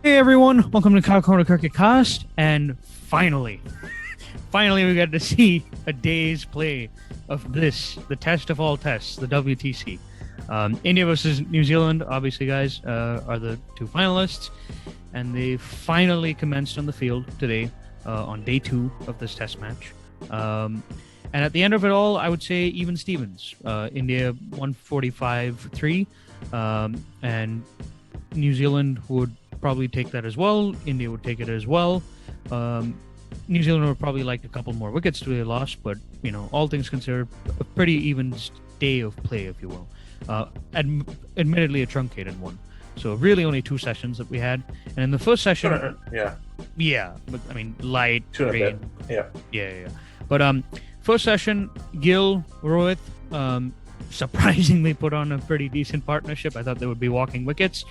Hey everyone, welcome to Cow Corner Cricket Cast, and finally we got to see a day's play of the test of all tests, the WTC. India versus New Zealand, obviously, guys, are the two finalists, and they finally commenced on the field today on day 2 of this test match. And at the end of it all, I would say even Stevens. India 145-3, and New Zealand would probably take that as well. India would take it as well. New Zealand would probably like a couple more wickets to their loss, but all things considered, a pretty even day of play, if you will. Admittedly, a truncated one. So really, only 2 sessions that we had, and in the first session, but I mean, light rain, yeah. But first session, Gill, Rohit, surprisingly put on a pretty decent partnership. I thought they would be walking wickets.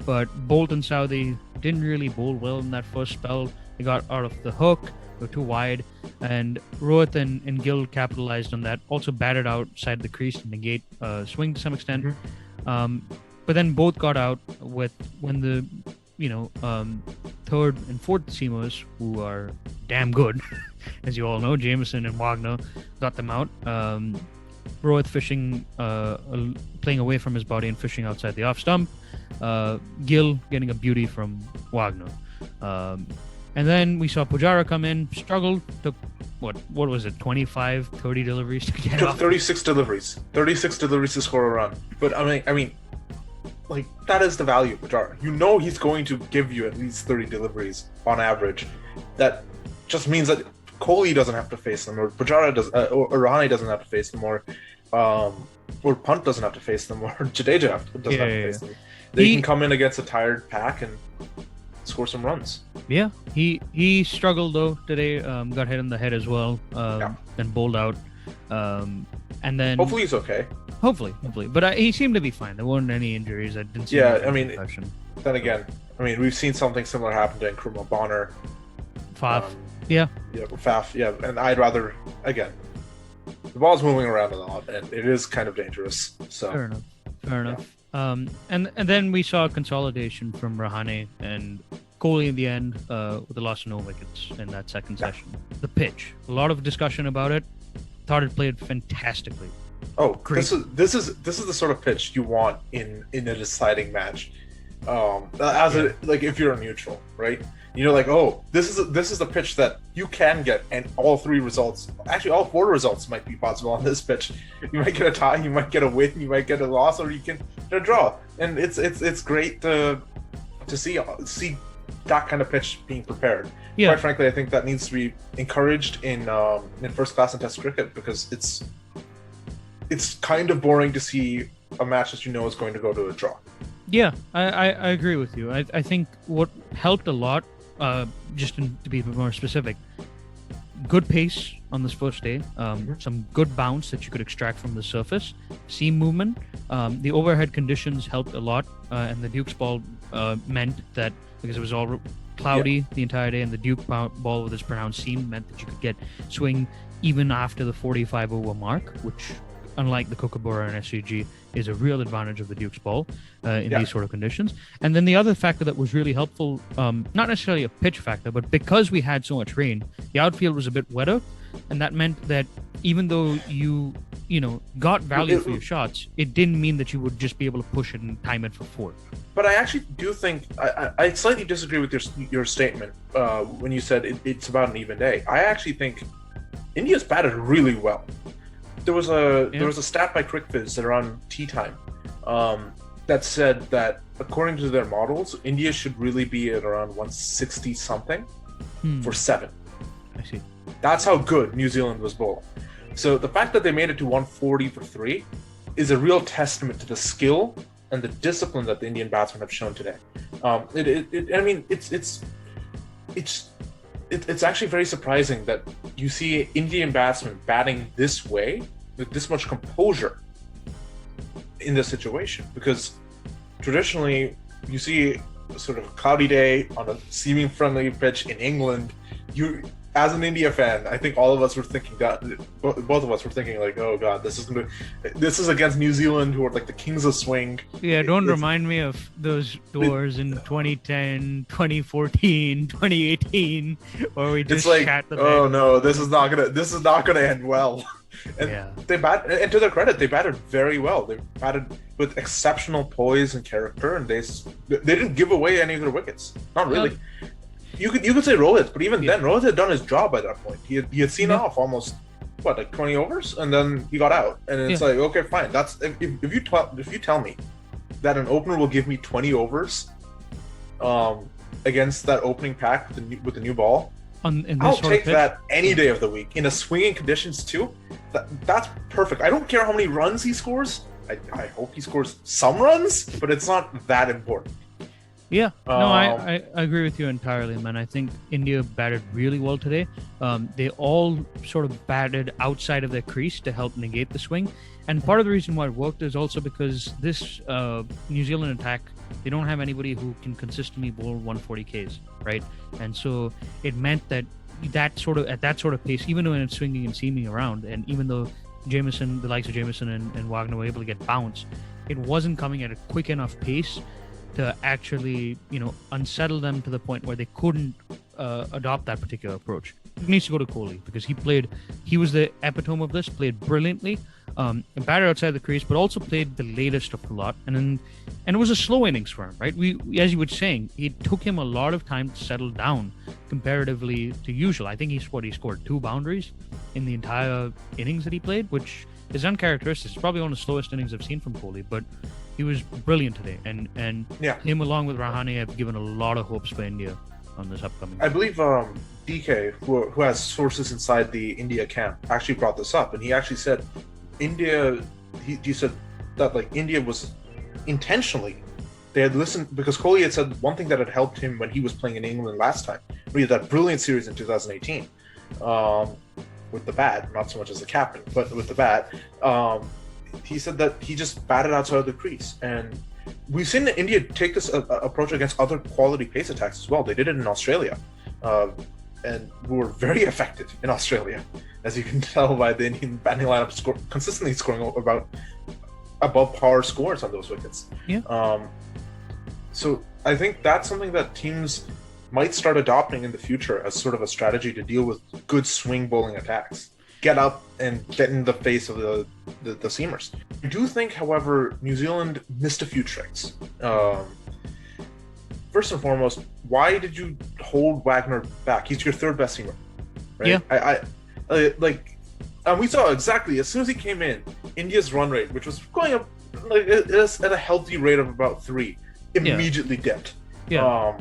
But Bolt and Southey didn't really bowl well in that first spell. They got out of the hook, they were too wide, and Rohit and Gill capitalized on that. Also batted outside the crease to negate swing to some extent. But then both got out when the third and fourth seamers, who are damn good, as you all know, Jameson and Wagner, got them out. Rohit fishing, playing away from his body and fishing outside the off stump. Gill getting a beauty from Wagner. And then we saw Pujara come in, struggled, took, what was it, 25, 30 deliveries to get off? 36 deliveries. 36 deliveries to score a run. But I mean, like, that is the value of Pujara. You know he's going to give you at least 30 deliveries on average. That just means that Kohli doesn't have to face them, or Pujara does, or Rahane doesn't have to face them, or Punt doesn't have to face them, or Jadeja doesn't have to face them. They can come in against a tired pack and score some runs. Yeah, he struggled though today. Got hit in the head as well. Then bowled out. And then hopefully he's okay. Hopefully, but he seemed to be fine. There weren't any injuries. I didn't see. Yeah, I mean, then again, we've seen something similar happen to Nkrumah Bonner. Faf. Faf. Yeah, and I'd rather, again, the ball's moving around a lot, and it is kind of dangerous. So fair enough. And then we saw consolidation from Rahane and Kohli in the end, with the loss of no wickets in that second session. The pitch, a lot of discussion about it. Thought it played fantastically. Oh, great. This is the sort of pitch you want in a deciding match. If you're a neutral, right? This is the pitch that you can get, and all 3 results, actually all 4 results might be possible on this pitch. You might get a tie, you might get a win, you might get a loss, or you can get a draw. And it's great to see that kind of pitch being prepared. Yeah. Quite frankly, I think that needs to be encouraged in first class and Test cricket, because it's kind of boring to see a match that you know is going to go to a draw. Yeah, I agree with you. I think what helped a lot, just to be a bit more specific, good pace on this first day, some good bounce that you could extract from the surface, seam movement. The overhead conditions helped a lot, and the Duke's ball meant that, because it was all cloudy the entire day, and the Duke ball with its pronounced seam meant that you could get swing even after the 45 over mark, which, unlike the Kookaburra and SCG, is a real advantage of the Duke's ball in these sort of conditions. And then the other factor that was really helpful, not necessarily a pitch factor, but because we had so much rain, the outfield was a bit wetter, and that meant that even though you got value for your shots, it didn't mean that you would just be able to push it and time it for 4. But I actually do think I slightly disagree with your statement when you said it's about an even day. I actually think India's batted really well. There was a stat by CricViz around tea time that said that, according to their models, India should really be at around 160 something for 7. I see. That's how good New Zealand was bowling. So the fact that they made it to 140 for 3 is a real testament to the skill and the discipline that the Indian batsmen have shown today. It's actually very surprising that you see Indian batsmen batting this way with this much composure in this situation, because traditionally you see sort of a cloudy day on a seeming friendly pitch in England, as an India fan, I think all of us were thinking that both of us were thinking like, oh god, this is against New Zealand, who are like the kings of swing. Yeah, don't remind me of those tours in 2010, 2014, 2018, where we just shat the bed. Oh no, this is not gonna end well. And and to their credit, they batted very well. They batted with exceptional poise and character, and they didn't give away any of their wickets. Not really. You could say Rohit, but even then, Rohit had done his job by that point. He had seen off almost 20 overs, and then he got out. And it's like, okay, fine. That's if you tell me that an opener will give me 20 overs, against that opening pack with the new ball, I'll take that any day of the week in a swinging conditions too. That's perfect. I don't care how many runs he scores. I hope he scores some runs, but it's not that important. Yeah, no, I agree with you entirely, man. I think India batted really well today. They all sort of batted outside of their crease to help negate the swing. And part of the reason why it worked is also because this New Zealand attack, they don't have anybody who can consistently bowl 140 Ks, right? And so it meant that at that sort of pace, even when it's swinging and seaming around, and even though the likes of Jameson and Wagner were able to get bounced, it wasn't coming at a quick enough pace to actually, unsettle them to the point where they couldn't adopt that particular approach. It needs to go to Kohli because he was the epitome of this, played brilliantly, batted outside the crease, but also played the latest of the lot. And it was a slow innings for him, right? We, as you were saying, it took him a lot of time to settle down comparatively to usual. I think he scored 2 boundaries in the entire innings that he played, which is uncharacteristic. It's probably one of the slowest innings I've seen from Kohli, but he was brilliant today, and him along with Rahane have given a lot of hopes for India on this upcoming. I believe DK, who has sources inside the India camp, actually brought this up, and he actually said India. He said that like India was intentionally, they had listened because Kohli had said one thing that had helped him when he was playing in England last time. We had that brilliant series in 2018 with the bat, not so much as the captain, but with the bat. He said that he just batted outside of the crease, and we've seen India take this approach against other quality pace attacks as well. They did it in Australia, and we were very effective in Australia, as you can tell by the Indian batting lineup consistently scoring about above par scores on those wickets. So I think that's something that teams might start adopting in the future as sort of a strategy to deal with good swing bowling attacks. Get up and get in the face of the seamers. I do think, however, New Zealand missed a few tricks. First and foremost, why did you hold Wagner back? He's your third best seamer, right? Yeah. And we saw exactly as soon as he came in, India's run rate, which was going up like at a healthy rate of about 3, immediately dipped. Yeah.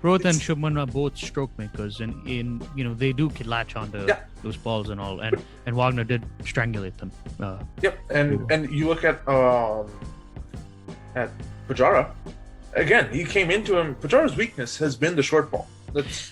Rohit and Shubman are both stroke makers, and they do latch onto those balls and all, and Wagner did strangulate them. And you look at Pujara, again, he came into him. Pujara's weakness has been the short ball. That's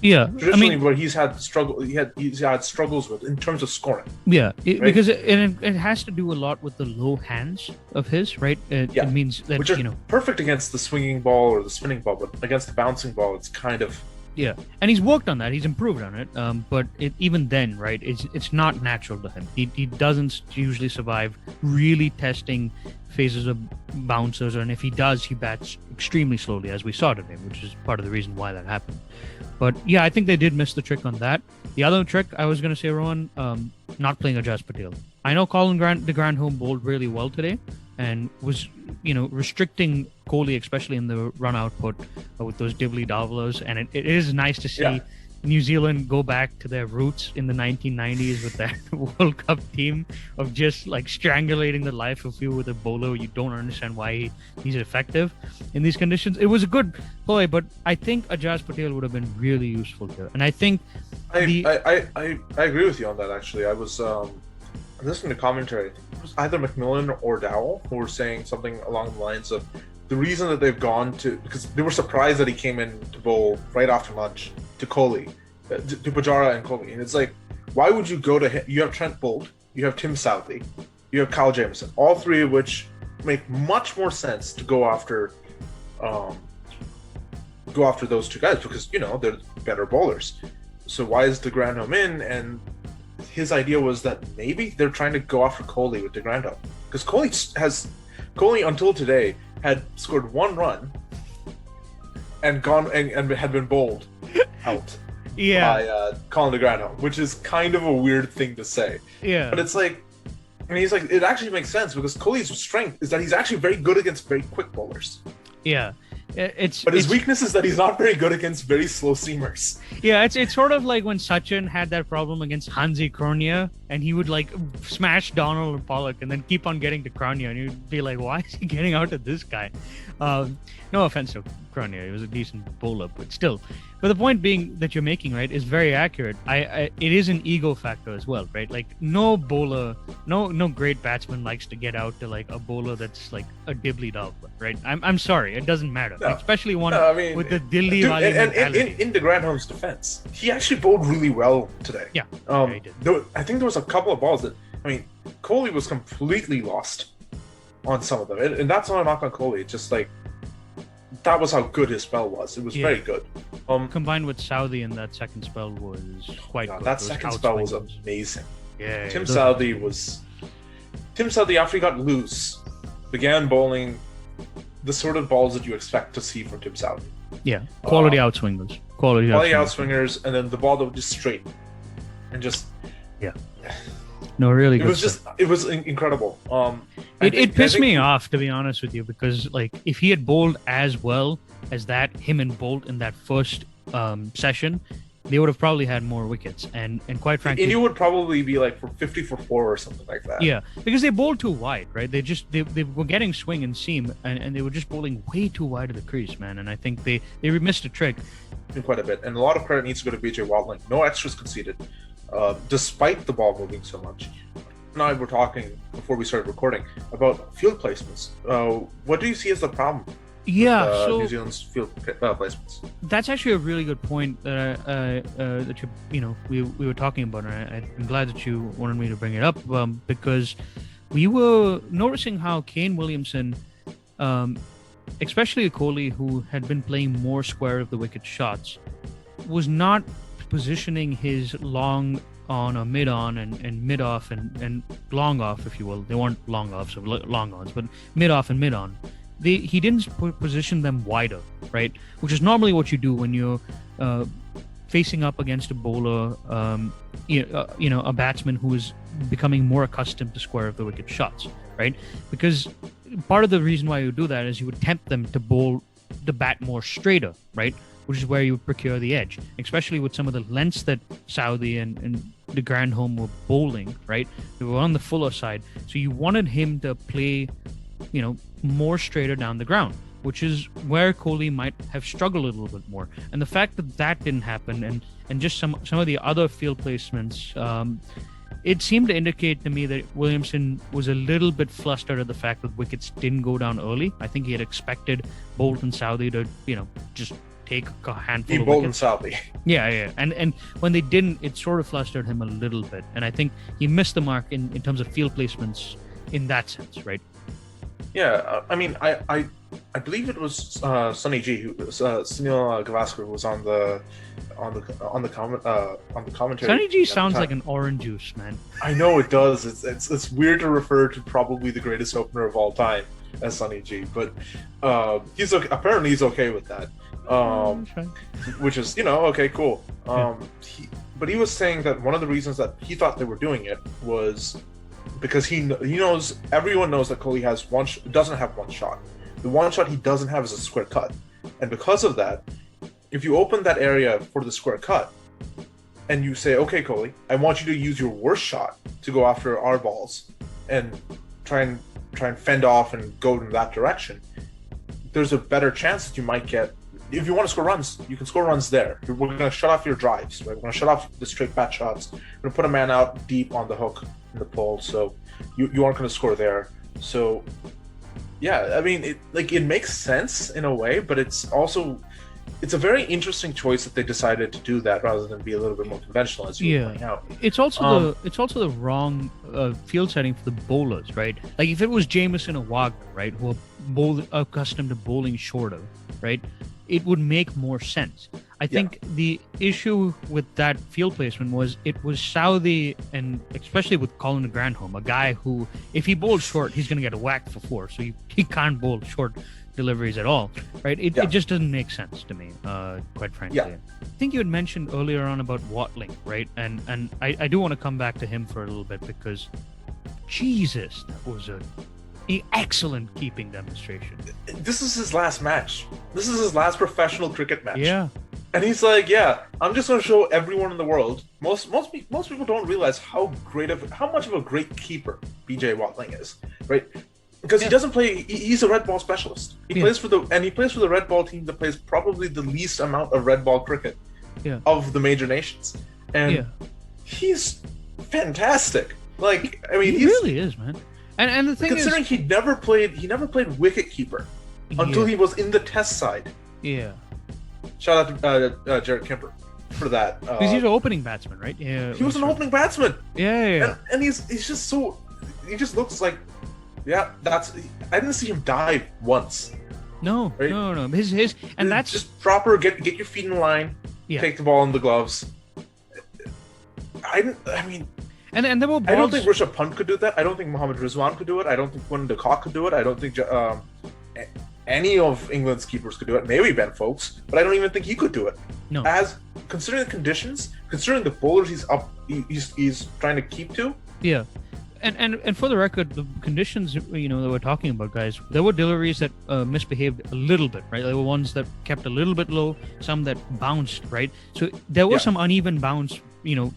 traditionally what he's had struggles with in terms of scoring. Because it has to do a lot with the low hands of his, right? It means that which are perfect against the swinging ball or the spinning ball, but against the bouncing ball, it's kind of and he's worked on that. He's improved on it. But even then, right? It's not natural to him. He doesn't usually survive really testing phases of bouncers, and if he does, he bats extremely slowly, as we saw today, which is part of the reason why that happened. But I think they did miss the trick on that. The other trick I was going to say, Rohan, not playing Ajaz Patel. I know Colin de Grandhomme bowled really well today and was, restricting Kohli, especially in the run output with those dibbly dabblers. And it is nice to see New Zealand go back to their roots in the 1990s with that World Cup team of just like strangulating the life of you with a bowler. You don't understand why he's effective in these conditions. It was a good play, but I think Ajaz Patel would have been really useful here. And I think I agree with you on that. Actually, I was listening to commentary. It was either McMillan or Dowell who were saying something along the lines of the reason that they've gone to, because they were surprised that he came in to bowl right after lunch to Kohli, to Pujara and Kohli, and it's like, why would you go to him? You have Trent Boult, you have Tim Southey, you have Kyle Jamieson, all three of which make much more sense to go after those two guys because they're better bowlers. so why is DeGrandham in? And his idea was that maybe they're trying to go after Kohli with DeGrandham, because Kohli until today had scored 1 run and gone and had been bowled out by Colin DeGrandham, which is kind of a weird thing to say. Yeah, but it's like, and he's like, it actually makes sense because Kohli's strength is that he's actually very good against very quick bowlers. Yeah. But his weakness is that he's not very good against very slow seamers. Yeah, it's sort of like when Sachin had that problem against Hansi Kronia, and he would like smash Donald and Pollock and then keep on getting to Kronia, and you'd be like, why is he getting out of this guy? No offense to Kronia, he was a decent bowler, but still. But the point being that you're making, right, is very accurate. It is an ego factor as well, right? Like no bowler, no great batsman likes to get out to like a bowler that's like a dibbly dog, right? I'm sorry, it doesn't matter, especially one with the dilly valley mentality. In DeGrandham's defense, he actually bowled really well today. Yeah, he did. I think there was a couple of balls that, Kohli was completely lost on some of them, and that's not a knock on Kohli. It's just like, that was how good his spell was. It was very good. Combined with Saudi in that second spell was quite good. That second spell was amazing. Yeah. Tim Saudi, after he got loose, began bowling the sort of balls that you expect to see from Tim Saudi. Yeah, quality outswingers. Quality outswingers, and then the ball that was just straight. And just... Yeah. No, really good. It was incredible. It pissed me off, to be honest with you, because like if he had bowled as well as that, him and Bolt in that first session, they would have probably had more wickets. And quite frankly, India would probably be like for 50 for 4 or something like that. Yeah, because they bowled too wide, right? They were getting swing and seam, and they were just bowling way too wide of the crease, man. And I think they missed a trick. Quite a bit, and a lot of credit needs to go to BJ Watling. No extras conceded. Despite the ball moving so much. Now we're talking before we started recording about field placements. What do you see as the problem? Yeah, with, New Zealand's field placements. That's actually a really good point that we were talking about, and I'm glad that you wanted me to bring it up because we were noticing how Kane Williamson, especially Kohli, who had been playing more square of the wicket shots, was not positioning his long on or mid on and mid off and long off, if you will. They weren't long offs or long ons, but mid off and mid on. He didn't position them wider, right? Which is normally what you do when you're facing up against a bowler, a batsman who is becoming more accustomed to square of the wicket shots, right? Because part of the reason why you do that is you would tempt them to bowl the bat more straighter, right? Which is where you would procure the edge, especially with some of the lengths that Saudi and the Grandhome were bowling, right? They were on the fuller side. So you wanted him to play, more straighter down the ground, which is where Kohli might have struggled a little bit more. And the fact that didn't happen and just some of the other field placements, it seemed to indicate to me that Williamson was a little bit flustered at the fact that wickets didn't go down early. I think he had expected Bolt and Saudi to, just take a handful of wickets. Saudi. Yeah. And when they didn't, it sort of flustered him a little bit. And I think he missed the mark in terms of field placements in that sense, right? Yeah, I believe it was Sunny G, who was Sunil Gavaskar, who was on the commentary. Sunny G sounds like an orange juice, man. I know it does. It's weird to refer to probably the greatest opener of all time as Sunny G, but he's okay. Apparently he's okay with that. Which is okay, cool. But he was saying that one of the reasons that he thought they were doing it was because everyone knows that Kohli doesn't have one shot. The one shot he doesn't have is a square cut, and because of that, if you open that area for the square cut and you say, okay, Kohli, I want you to use your worst shot to go after our balls and try and fend off and go in that direction, there's a better chance that you might get. If you want to score runs, you can score runs there. We're going to shut off your drives, right? We're going to shut off the straight bat shots. We're going to put a man out deep on the hook in the pole, so you aren't going to score there. So, yeah, it makes sense in a way, but it's a very interesting choice that they decided to do that rather than be a little bit more conventional, as you were pointing out. It's also the wrong field setting for the bowlers, right? Like if it was Jameson or Wagner, right, who are accustomed to bowling shorter, right, it would make more sense. I think the issue with that field placement was it was Saudi, and especially with Colin Granholm, a guy who, if he bowls short, he's going to get a whack for 4. So he can't bowl short deliveries at all, right? It just doesn't make sense to me, quite frankly. Yeah. I think you had mentioned earlier on about Watling, right? And I do want to come back to him for a little bit because, Jesus, that was an excellent keeping demonstration. This is his last match. This is his last professional cricket match. Yeah. And he's like, I'm just going to show everyone in the world. Most people don't realize how much of a great keeper BJ Watling is, right? Because he doesn't play. He's a red ball specialist. He plays for the red ball team that plays probably the least amount of red ball cricket of the major nations, and he's fantastic. Like, I mean, he really is, man. And the thing considering is, he never played wicket keeper until he was in the Test side. Yeah. Shout out to Jared Kemper for that. Because he's an opening batsman, right? Yeah. He was an opening batsman. Yeah. And he's just so. He just looks like. Yeah, I didn't see him dive once. No, right? no. His and that's just proper. Get your feet in line. Yeah. Take the ball in the gloves. I mean, and there were balls. I don't think Rishabh Pant could do that. I don't think Mohammad Rizwan could do it. I don't think Quinton de Kock could do it. I don't think any of England's keepers could do it. Maybe Ben Foakes, but I don't even think he could do it. No. As considering the conditions, considering the bowlers he's trying to keep to. Yeah. And for the record, the conditions, that we're talking about, guys, there were deliveries that misbehaved a little bit, right? There were ones that kept a little bit low, some that bounced, right? So there was some uneven bounce,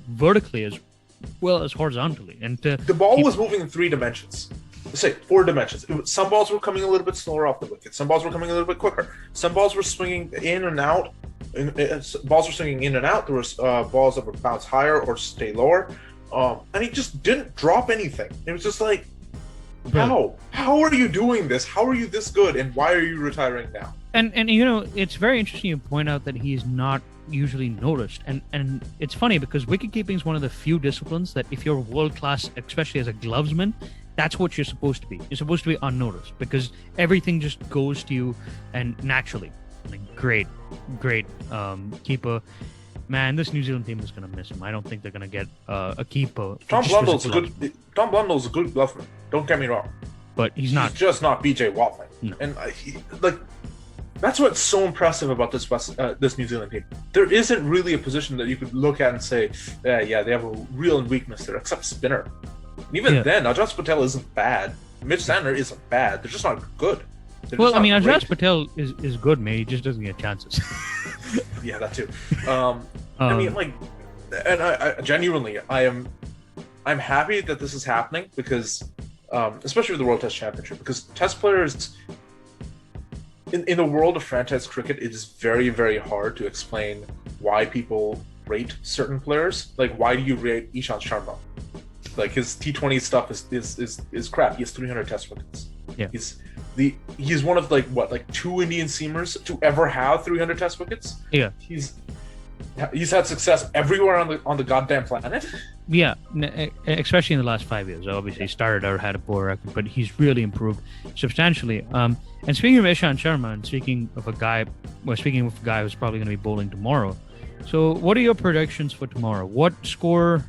vertically as well as horizontally. And the ball was moving in 3 dimensions. Let's say 4 dimensions. Some balls were coming a little bit slower off the wicket. Some balls were coming a little bit quicker. Some balls were swinging in and out. Balls were swinging in and out. There was balls that would bounce higher or stay lower. And he just didn't drop anything. It was just like, how are you doing this? How are you this good? And why are you retiring now? And it's very interesting you point out that he's not usually noticed. And it's funny because wicketkeeping is one of the few disciplines that if you're world class, especially as a glovesman, that's what you're supposed to be. You're supposed to be unnoticed because everything just goes to you and naturally. Like, great keeper. Man, this New Zealand team is going to miss him. I don't think they're going to get a keeper. Tom Blundell's a good bluffman. Don't get me wrong, but he's not. He's just not BJ Watling. No. And that's what's so impressive about this New Zealand team. There isn't really a position that you could look at and say, they have a real weakness there, except spinner. And even then, Ajaz Patel isn't bad. Mitch Santner isn't bad. They're just not good. Ajaz Patel is good, man. He just doesn't get chances. Yeah, that too. I mean, and I genuinely, I'm happy that this is happening because, especially with the World Test Championship, because Test players in the world of franchise cricket, it is very, very hard to explain why people rate certain players. Like, why do you rate Ishant Sharma? Like, his T20 stuff is crap. He has 300 Test wickets. Yeah. He's one of 2 Indian seamers to ever have 300 Test wickets. Yeah. He's had success everywhere on the goddamn planet. Yeah, especially in the last 5 years. Obviously, he started out had a poor record, but he's really improved substantially. And speaking of Ishant Sharma, and speaking of a guy who's probably going to be bowling tomorrow. So, what are your predictions for tomorrow? What score?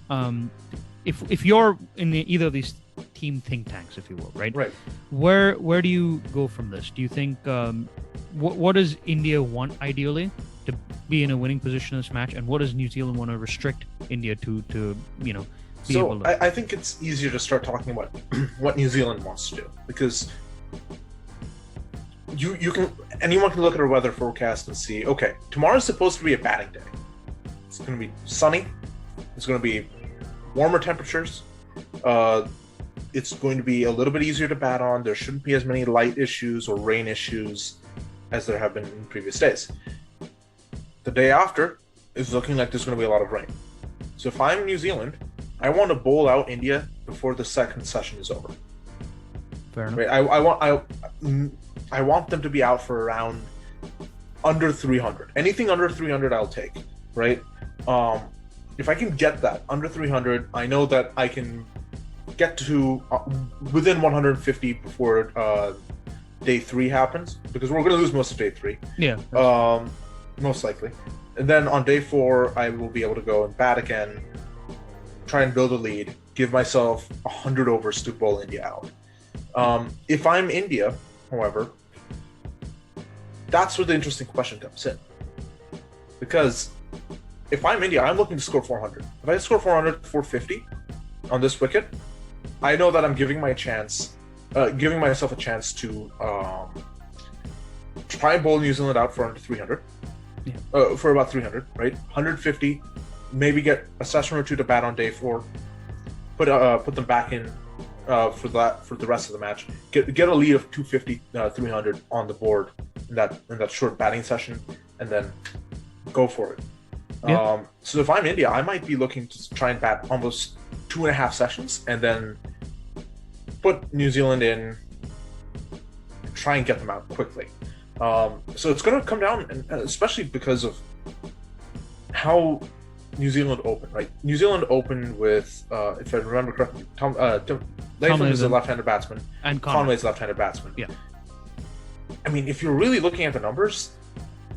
If you're in either of these team think tanks, if you will, right? Right. Where do you go from this? Do you think what does India want ideally to be in a winning position in this match, and what does New Zealand want to restrict India to be able to? I think it's easier to start talking about what New Zealand wants to do because anyone can look at our weather forecast and see, okay, tomorrow's supposed to be a batting day. It's going to be sunny. It's going to be warmer temperatures. It's going to be a little bit easier to bat on. There shouldn't be as many light issues or rain issues as there have been in previous days. The day after is looking like there's going to be a lot of rain. So if I'm New Zealand, I want to bowl out India before the second session is over. Fair enough. Right? I want them to be out for around under 300. Anything under 300, I'll take. Right? If I can get that under 300, I know that I can get to within 150 before day 3 happens, because we're going to lose most of day 3. Yeah. Most likely. And then on day 4, I will be able to go and bat again, try and build a lead, give myself 100 overs to bowl India out. If I'm India, however, that's where the interesting question comes in. Because if I'm India, I'm looking to score 400. If I score 400, 450 on this wicket, I know that I'm giving myself a chance to try and bowl New Zealand out for under 300. Yeah. For about 300, right? 150, maybe get a session or two to bat on day 4. Put them back in for the rest of the match. Get a lead of 250, 300 on the board in that short batting session, and then go for it. Yeah. So if I'm India, I might be looking to try and bat almost 2.5 sessions, and then put New Zealand in, and try and get them out quickly. So it's going to come down, and especially because of how New Zealand opened, right? New Zealand opened with, if I remember correctly, Latham is a left-handed batsman, and Conway's left-handed batsman. Yeah. I mean, if you're really looking at the numbers,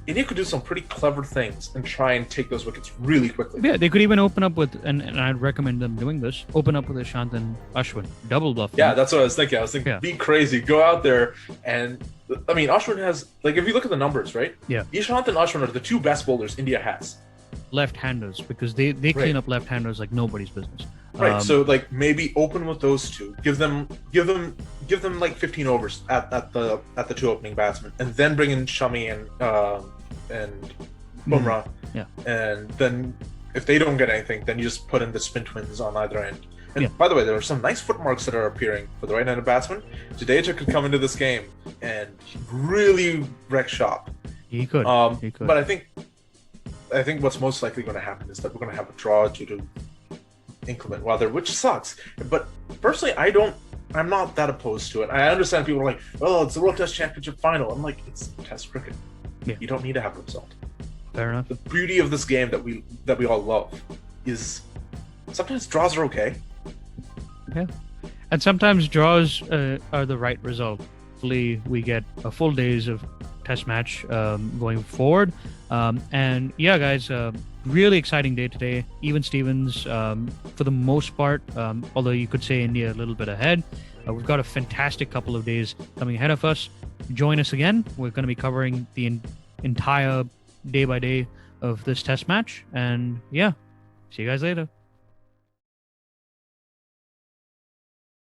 India could do some pretty clever things and try and take those wickets really quickly. Yeah, they could even open up with, and I'd recommend them doing this, open up with Ishant and Ashwin. Double bluff. Yeah, that's what I was thinking. Be crazy. Go out there and, I mean, Ashwin has, like, if you look at the numbers, right? Yeah. Ishant and Ashwin are the 2 best bowlers India has. Left-handers, because they clean up left-handers like nobody's business. Right. So like maybe open with those 2. Give them like 15 overs at the 2 opening batsmen, and then bring in Shami and Bumrah. Yeah. And then if they don't get anything, then you just put in the spin twins on either end. And by the way, there are some nice footmarks that are appearing for the right-handed batsman. Jadeja could come into this game and really wreck shop. He could. But I think what's most likely going to happen is that we're going to have a draw due to inclement weather, which sucks. But personally, I'm not that opposed to it. I understand people are like, oh, it's the World Test Championship final. I'm like, it's Test cricket. Yeah. You don't need to have a result. Fair enough. The beauty of this game that we all love is sometimes draws are okay. Yeah. And sometimes draws are the right result. Hopefully we get a full days of Test match going forward. And yeah, guys, really exciting day today. Even Stevens, for the most part, although you could say India a little bit ahead. We've got a fantastic couple of days coming ahead of us. Join us again. We're going to be covering the entire day by day of this Test match. And yeah, see you guys later.